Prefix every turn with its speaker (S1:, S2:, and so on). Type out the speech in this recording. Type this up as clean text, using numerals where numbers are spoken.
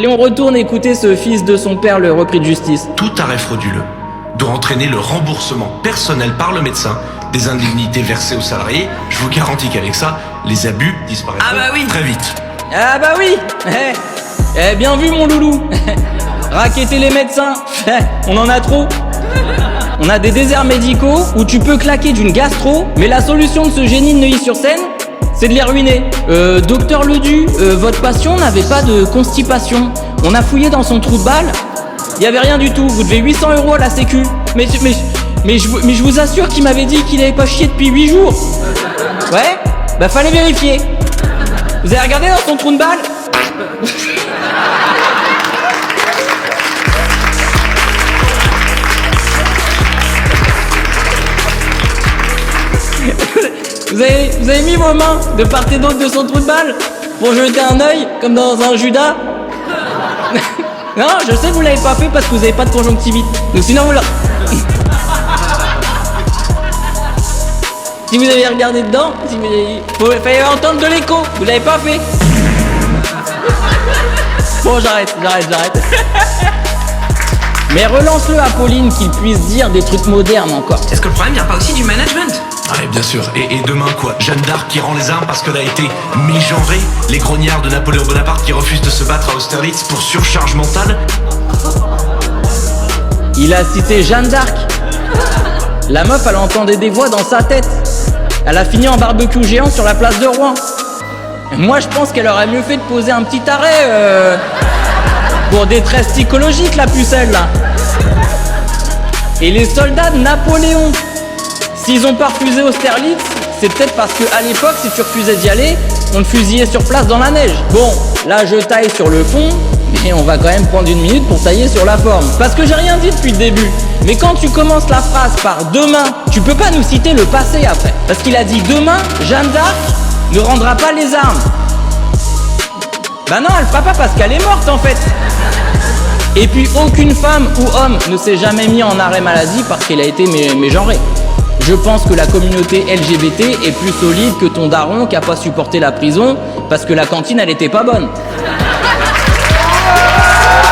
S1: Allez, on retourne écouter ce fils de son père, le repris de justice.
S2: Tout arrêt frauduleux doit entraîner le remboursement personnel par le médecin des indemnités versées aux salariés. Je vous garantis qu'avec ça, les abus disparaîtront très vite.
S1: Ah bah oui. Bien vu mon loulou. Racketter les médecins, on en a trop. On a des déserts médicaux où tu peux claquer d'une gastro, mais la solution de ce génie de Neuilly-sur-Seine, c'est de les ruiner. Docteur Ledu, votre patient n'avait pas de constipation. On a fouillé dans son trou de balle, il y avait rien du tout. Vous devez 800 € à la sécu. Mais je vous assure qu'il m'avait dit qu'il avait pas chié depuis 8 jours. Ouais, bah fallait vérifier. Vous avez regardé dans son trou de balle? Vous avez mis vos mains de part et d'autre de son trou de balle pour jeter un œil comme dans un Judas? Non, je sais que vous l'avez pas fait parce que vous avez pas de conjonctivite. Donc sinon vous si vous avez regardé dedans, fallait entendre de l'écho. Vous l'avez pas fait. Bon, j'arrête. Mais relance-le à Pauline qu'il puisse dire des trucs modernes encore.
S3: Est-ce que le problème vient pas aussi du management?
S2: Ouais, bien sûr. Et demain, quoi? Jeanne d'Arc qui rend les armes parce qu'elle a été mégenrée? Les grognards de Napoléon Bonaparte qui refusent de se battre à Austerlitz pour surcharge mentale?
S1: Il a cité Jeanne d'Arc. La meuf, elle entendait des voix dans sa tête. Elle a fini en barbecue géant sur la place de Rouen. Moi, je pense qu'elle aurait mieux fait de poser un petit arrêt pour détresse psychologique, la pucelle, là. Et les soldats de Napoléon, s'ils ont pas refusé Austerlitz, c'est peut-être parce qu'à l'époque, si tu refusais d'y aller, on te fusillait sur place dans la neige. Bon, là, je taille sur le fond, mais on va quand même prendre 1 minute pour tailler sur la forme. Parce que j'ai rien dit depuis le début. Mais quand tu commences la phrase par demain, tu peux pas nous citer le passé après. Parce qu'il a dit demain, Jeanne d'Arc ne rendra pas les armes. Bah non, elle fera pas parce qu'elle est morte en fait. Et puis aucune femme ou homme ne s'est jamais mis en arrêt maladie parce qu'elle a été mégenrée. Je pense que la communauté LGBT est plus solide que ton daron qui a pas supporté la prison parce que la cantine elle était pas bonne.